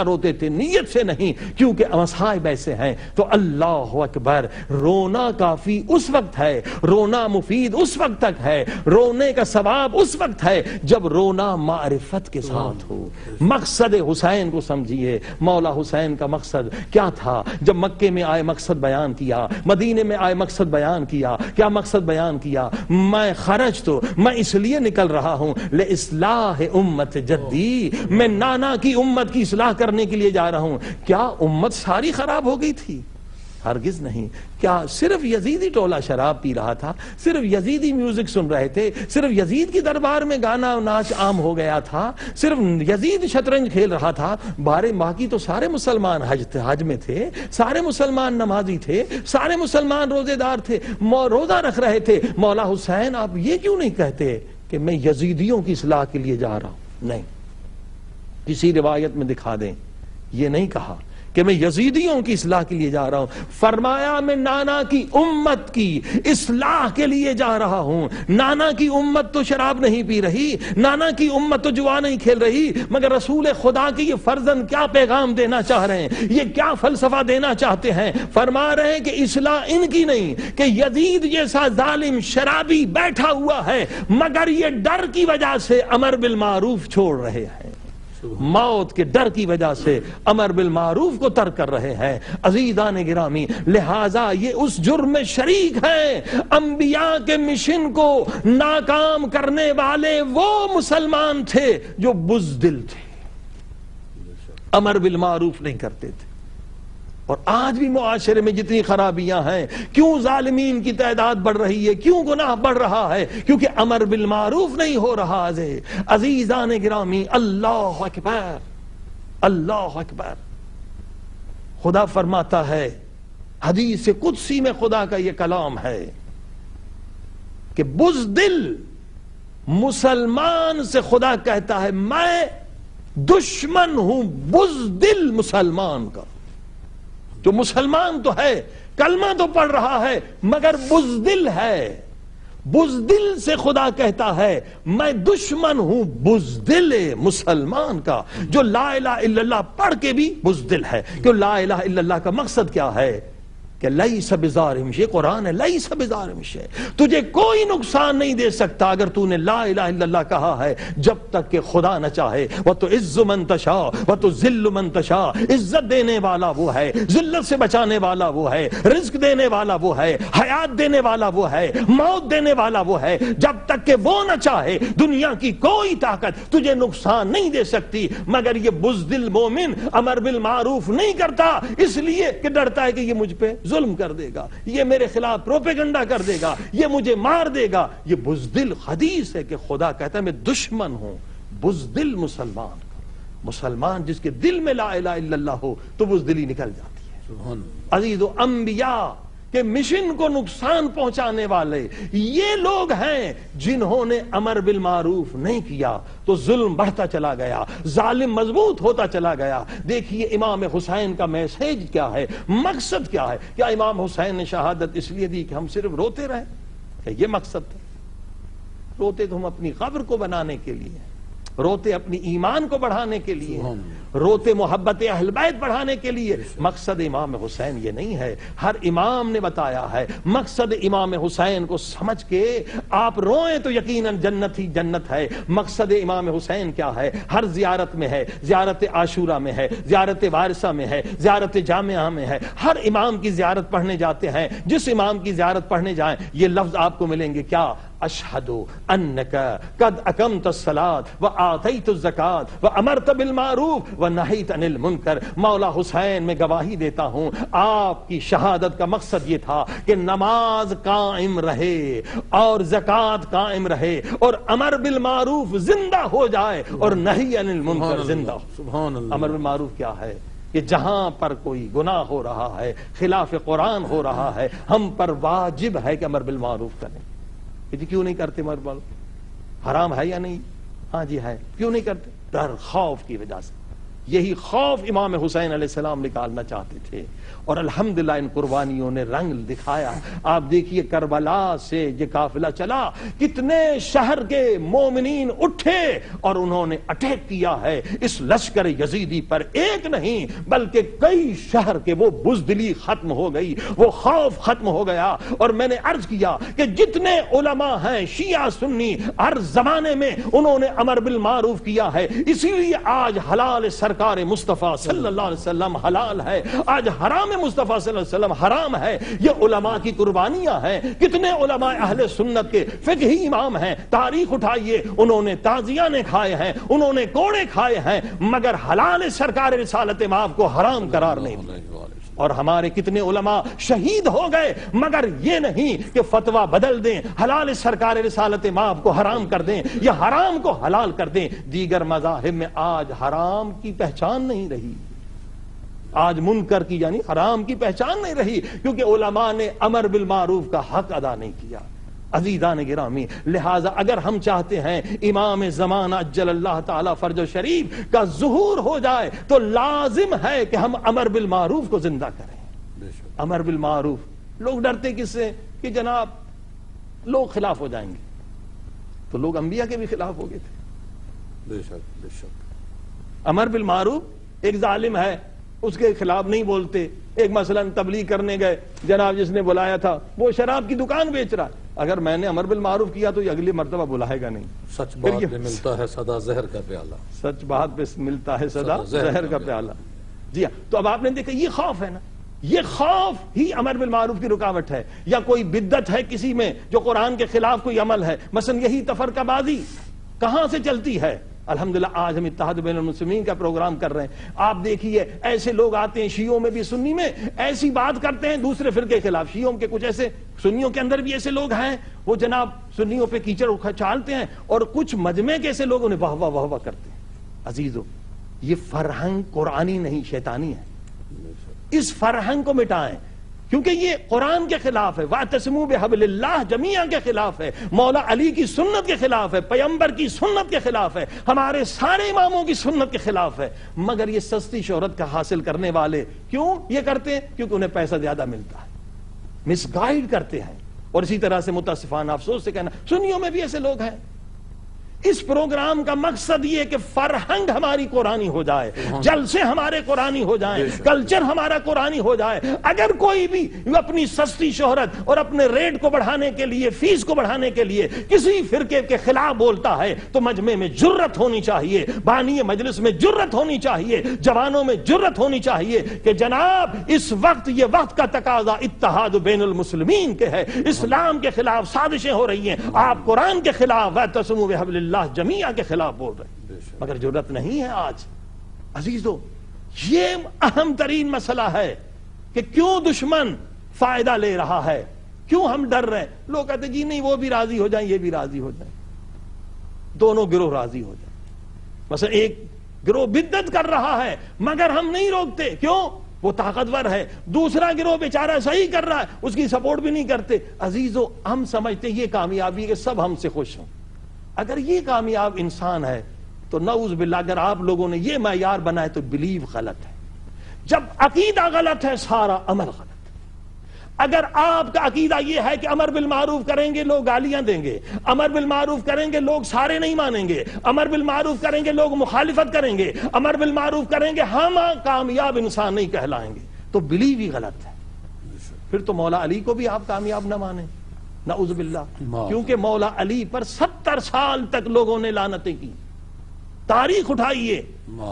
روتے تھے، نیت سے نہیں، کیونکہ مصائب ایسے ہیں. تو اللہ اکبر، رونا کافی اس وقت ہے، رونا مفید اس وقت تک ہے، رونے کا ثواب اس وقت ہے جب رونا معرفت کے ساتھ ہو. مقصد حسین کو سمجھیے. مولا حسین کا مقصد کیا تھا؟ جب مکے میں آئے مقصد بیان کیا، مدینے میں آئے مقصد بیان کیا. کیا مقصد بیان کیا؟ میں خرج تو میں اس لیے نکل رہا ہوں لِإِصْلَاحِ امت جدی، میں نانا کی امت کی اصلاح کرنے کے لیے جا رہا ہوں. کیا امت ساری خراب ہو گئی تھی؟ ہرگز نہیں. کیا صرف یزیدی ٹولہ شراب پی رہا تھا؟ صرف یزیدی میوزک سن رہے تھے؟ صرف یزید کی دربار میں گانا و ناچ عام ہو گیا تھا؟ صرف یزید شطرنج کھیل رہا تھا؟ باقی تو سارے مسلمان حج میں تھے، سارے مسلمان نمازی تھے، سارے مسلمان روزے دار تھے، روزہ رکھ رہے تھے. مولا حسین آپ یہ کیوں نہیں کہتے کہ میں یزیدیوں کی اصلاح کے لیے جا رہا ہوں؟ نہیں، کسی روایت میں دکھا دیں یہ نہیں کہا کہ میں یزیدیوں کی اصلاح کے لیے جا رہا ہوں. فرمایا میں نانا کی امت کی اصلاح کے لیے جا رہا ہوں. نانا کی امت تو شراب نہیں پی رہی، نانا کی امت تو جوا نہیں کھیل رہی، مگر رسول خدا کی یہ فرزند کیا پیغام دینا چاہ رہے ہیں، یہ کیا فلسفہ دینا چاہتے ہیں؟ فرما رہے ہیں کہ اصلاح ان کی نہیں کہ یزید جیسا ظالم شرابی بیٹھا ہوا ہے مگر یہ ڈر کی وجہ سے امر بالمعروف چھوڑ رہے ہیں، موت کے ڈر کی وجہ سے امر بالمعروف کو ترک کر رہے ہیں. عزیزان گرامی، لہذا یہ اس جرم میں شریک ہیں. انبیاء کے مشن کو ناکام کرنے والے وہ مسلمان تھے جو بزدل تھے، امر بالمعروف نہیں کرتے تھے. اور آج بھی معاشرے میں جتنی خرابیاں ہیں، کیوں ظالمین کی تعداد بڑھ رہی ہے، کیوں گناہ بڑھ رہا ہے؟ کیونکہ امر بالمعروف نہیں ہو رہا. عزیزان گرامی، اللہ اکبر، اللہ اکبر. خدا فرماتا ہے، حدیث قدسی میں خدا کا یہ کلام ہے کہ بزدل مسلمان سے خدا کہتا ہے میں دشمن ہوں بزدل مسلمان کا. جو مسلمان تو ہے، کلمہ تو پڑھ رہا ہے، مگر بزدل ہے. بزدل سے خدا کہتا ہے میں دشمن ہوں بزدل مسلمان کا، جو لا الہ الا اللہ پڑھ کے بھی بزدل ہے. کہ لا الہ الا اللہ کا مقصد کیا ہے؟ کہ لیس بظالم شیء، قرآن ہے لیس بظالم شیء، تجھے کوئی نقصان نہیں دے سکتا اگر تو نے لا الہ الا اللہ کہا ہے، جب تک کہ خدا نہ چاہے. وَتُعِزُّ مَن تَشَاءُ وَتُذِلُّ مَن تَشَاءُ، عزت دینے والا وہ ہے، ذلت سے بچانے والا وہ ہے، رزق دینے والا وہ ہے، حیات دینے والا وہ ہے، موت دینے والا وہ ہے. جب تک کہ وہ نہ چاہے دنیا کی کوئی طاقت تجھے نقصان نہیں دے سکتی. مگر یہ بزدل مومن امر بالمعروف نہیں کرتا اس لیے کہ ڈرتا ہے کہ یہ مجھ پہ ظلم کر دے گا، یہ میرے خلاف پروپیگنڈا کر دے گا، یہ مجھے مار دے گا. یہ بزدل حدیث ہے کہ خدا کہتا ہے میں دشمن ہوں بزدل مسلمان کا. مسلمان جس کے دل میں لا الہ الا اللہ ہو تو بزدلی نکل جاتی ہے. عزیزو، انبیاء کہ مشن کو نقصان پہنچانے والے یہ لوگ ہیں جنہوں نے امر بالمعروف نہیں کیا تو ظلم بڑھتا چلا گیا، ظالم مضبوط ہوتا چلا گیا. دیکھیے امام حسین کا میسیج کیا ہے، مقصد کیا ہے. کیا امام حسین نے شہادت اس لیے دی کہ ہم صرف روتے رہیں؟ کہ یہ مقصد تھا؟ روتے تو ہم اپنی قبر کو بنانے کے لیے، روتے اپنی ایمان کو بڑھانے کے لیے، روتے محبت اہل بیت بڑھانے کے لیے. مقصد امام حسین یہ نہیں ہے. ہر امام نے بتایا ہے مقصد امام حسین کو سمجھ کے آپ روئیں تو یقیناً جنت ہی جنت ہے. مقصد امام حسین کیا ہے؟ ہر زیارت میں ہے، زیارت عاشورہ میں ہے، زیارت وارثہ میں ہے، زیارت جامعہ میں ہے. ہر امام کی زیارت پڑھنے جاتے ہیں، جس امام کی زیارت پڑھنے جائیں یہ لفظ آپ کو ملیں گے، کیا؟ اشہدو انک قد اقمت الصلاۃ وآتیت الزکاۃ وامرت بالمعروف ونہیت عن المنکر. مولا حسین میں گواہی دیتا ہوں آپ کی شہادت کا مقصد یہ تھا کہ نماز قائم رہے اور زکوٰۃ قائم رہے اور امر بالمعروف زندہ ہو جائے اور نہی عن المنکر زندہ ہو. سبحان اللہ. امر بالمعروف کیا ہے؟ کہ جہاں پر کوئی گناہ ہو رہا ہے، خلاف قرآن ہو رہا ہے، ہم پر واجب ہے کہ امر بالمعروف کریں. جی کیوں نہیں کرتے امر بالمعروف؟ حرام ہے یا نہیں؟ ہاں جی ہے. کیوں نہیں کرتے؟ ڈر خوف کی وجہ سے. یہی خوف امام حسین علیہ السلام نکالنا چاہتے تھے، اور الحمدللہ ان قربانیوں نے رنگ دکھایا۔ آپ دیکھیے کربلا سے یہ قافلہ چلا، کتنے شہر کے مومنین اٹھے اور انہوں نے اٹیک کیا ہے اس لشکر یزیدی پر، ایک نہیں بلکہ کئی شہر کے۔ وہ بزدلی ختم ہو گئی، وہ خوف ختم ہو گیا۔ اور میں نے عرض کیا کہ جتنے علماء ہیں شیعہ سنی، ہر زمانے میں انہوں نے امر بالمعروف کیا ہے، اسی لیے آج حلال سرکار مصطفیٰ صلی اللہ علیہ وسلم حلال ہے، آج حرام مصطفیٰ صلی اللہ علیہ وسلم حرام ہے۔ یہ علماء کی قربانیاں ہیں۔ کتنے علماء اہل سنت کے فقہی امام ہیں، تاریخ اٹھائیے، انہوں نے تازیانے کھائے ہیں، انہوں نے کوڑے کھائے ہیں، مگر حلال سرکار رسالت مآب کو حرام قرار نہیں دیا۔ اور ہمارے کتنے علماء شہید ہو گئے، مگر یہ نہیں کہ فتویٰ بدل دیں، حلال سرکار رسالت مآب کو حرام کر دیں یا حرام کو حلال کر دیں۔ دیگر مذاہب میں آج حرام کی پہچان نہیں رہی، آج منکر کی یعنی حرام کی پہچان نہیں رہی، کیونکہ علماء نے امر بالمعروف کا حق ادا نہیں کیا۔ عزیزان گرامی، لہٰذا اگر ہم چاہتے ہیں امام زمانہ اجل اللہ تعالی فرج و شریف کا ظہور ہو جائے تو لازم ہے کہ ہم امر بالمعروف کو زندہ کریں۔ امر بالمعروف، لوگ ڈرتے کس سے کہ جناب لوگ خلاف ہو جائیں گے، تو لوگ انبیاء کے بھی خلاف ہو گئے تھے۔ بے شک بے شک۔ امر بالمعروف، ایک ظالم ہے اس کے خلاف نہیں بولتے۔ ایک مثلا تبلیغ کرنے گئے، جناب جس نے بلایا تھا وہ شراب کی دکان بیچ رہا ہے، اگر میں نے امر بالمعروف کیا تو یہ اگلی مرتبہ بلائے گا نہیں۔ سچ بات پہ ملتا ہے سدا زہر کا پیالہ، سچ بات پہ ملتا ہے سدا زہر کا پیالہ۔ جی ہاں، تو اب آپ نے دیکھا یہ خوف ہے نا، یہ خوف ہی امر بالمعروف کی رکاوٹ ہے۔ یا کوئی بدعت ہے کسی میں جو قرآن کے خلاف کوئی عمل ہے، مثلا یہی تفرقہ بازی کہاں سے چلتی ہے؟ الحمدللہ آج ہم اتحاد بین المسلمین کا پروگرام کر رہے ہیں۔ آپ دیکھیے ایسے لوگ آتے ہیں شیعوں میں بھی سنی میں، ایسی بات کرتے ہیں دوسرے فرقے کے خلاف۔ شیعوں کے کچھ ایسے، سنیوں کے اندر بھی ایسے لوگ ہیں، وہ جناب سنیوں پہ کیچڑ اچھالتے ہیں، اور کچھ مجمع کے ایسے لوگ انہیں واہ واہ واہ واہ کرتے ہیں۔ عزیزو، یہ فرہنگ قرآنی نہیں شیطانی ہے، اس فرہنگ کو مٹائیں، کیونکہ یہ قرآن کے خلاف ہے، وَاعْتَصِمُوا بِحَبْلِ اللَّهِ جمیعاً کے خلاف ہے، مولا علی کی سنت کے خلاف ہے، پیغمبر کی سنت کے خلاف ہے، ہمارے سارے اماموں کی سنت کے خلاف ہے۔ مگر یہ سستی شہرت کا حاصل کرنے والے کیوں یہ کرتے ہیں؟ کیونکہ انہیں پیسہ زیادہ ملتا ہے، مس گائیڈ کرتے ہیں۔ اور اسی طرح سے متاسفانہ افسوس سے کہنا سنیوں میں بھی ایسے لوگ ہیں۔ اس پروگرام کا مقصد یہ کہ فرہنگ ہماری قرآنی ہو جائے، جلسے ہمارے قرآنی ہو جائیں، کلچر ہمارا قرآنی ہو جائے۔ اگر کوئی بھی اپنی سستی شہرت اور اپنے ریٹ کو بڑھانے کے لیے، فیس کو بڑھانے کے لیے کسی فرقے کے خلاف بولتا ہے تو مجمع میں جرت ہونی چاہیے، بانی مجلس میں جرت ہونی چاہیے، جوانوں میں جرت ہونی چاہیے کہ جناب اس وقت یہ وقت کا تقاضا اتحاد بین المسلمین کے ہے، اسلام کے خلاف سازشیں ہو رہی ہیں، آپ قرآن کے خلاف وَاعْتَصِمُوا بِحَبْلِ اللَّهِ جمیعہ کے خلاف بول رہے ہیں، مگر جرت نہیں ہے آج۔ عزیزو، یہ اہم ترین مسئلہ ہے کہ کیوں دشمن فائدہ لے رہا ہے، کیوں ہم ڈر رہے ہیں۔ لوگ کہتے ہیں جی نہیں وہ بھی راضی ہو جائیں یہ بھی راضی ہو جائیں، دونوں گروہ راضی ہو جائیں۔ مثلا ایک گروہ بدعت کر رہا ہے مگر ہم نہیں روکتے، کیوں؟ وہ طاقتور ہے۔ دوسرا گروہ بیچارہ صحیح کر رہا ہے، اس کی سپورٹ بھی نہیں کرتے۔ عزیزو، ہم سمجھتے یہ کامیابی کہ سب ہم سے خوش ہوں۔ اگر یہ کامیاب انسان ہے تو نعوذ باللہ، اگر آپ لوگوں نے یہ معیار بنائے تو بلیو غلط ہے۔ جب عقیدہ غلط ہے سارا عمل غلط ہے۔ اگر آپ کا عقیدہ یہ ہے کہ امر بالمعروف کریں گے لوگ گالیاں دیں گے، امر بالمعروف کریں گے لوگ سارے نہیں مانیں گے، امر بالمعروف کریں گے لوگ مخالفت کریں گے، امر بالمعروف کریں گے ہم کامیاب انسان نہیں کہلائیں گے، تو بلیو ہی غلط ہے۔ پھر تو مولا علی کو بھی آپ کامیاب نہ مانیں، نعوذ باللہ، کیونکہ مولا علی پر 70 سال تک لوگوں نے لعنتیں کی۔ تاریخ اٹھائیے،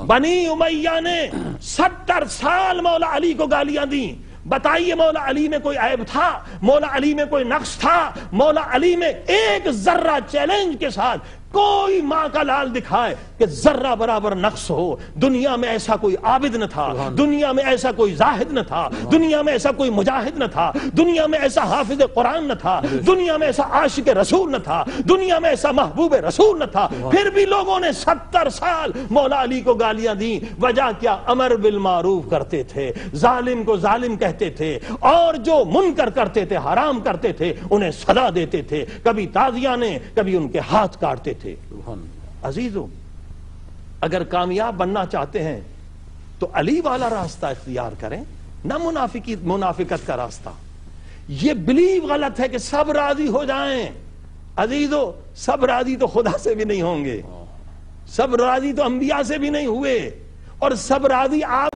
بنی امیہ نے 70 سال مولا علی کو گالیاں دیں۔ بتائیے مولا علی میں کوئی عیب تھا؟ مولا علی میں کوئی نقص تھا؟ مولا علی میں ایک ذرہ چیلنج کے ساتھ کوئی ماں کا لال دکھائے کہ ذرہ برابر نقص ہو۔ دنیا میں ایسا کوئی عابد نہ تھا، دنیا میں ایسا کوئی زاہد نہ تھا، دنیا میں ایسا کوئی مجاہد نہ تھا، دنیا میں ایسا حافظ قرآن نہ تھا، دنیا میں ایسا عاشق رسول نہ تھا، دنیا میں ایسا محبوب رسول نہ تھا۔ پھر بھی لوگوں نے 70 سال مولا علی کو گالیاں دیں۔ وجہ کیا؟ امر بالمعروف کرتے تھے، ظالم کو ظالم کہتے تھے، اور جو منکر کرتے تھے، حرام کرتے تھے، انہیں سزا دیتے تھے، کبھی تازیانے، کبھی ان کے ہاتھ کاٹتے تھے۔ عزیزو، اگر کامیاب بننا چاہتے ہیں تو علی والا راستہ اختیار کریں، نہ منافقت کا راستہ. یہ بلیو غلط ہے کہ سب راضی ہو جائیں. عزیزو، سب راضی تو خدا سے بھی نہیں ہوں گے، سب راضی تو انبیاء سے بھی نہیں ہوئے، اور سب راضی آپ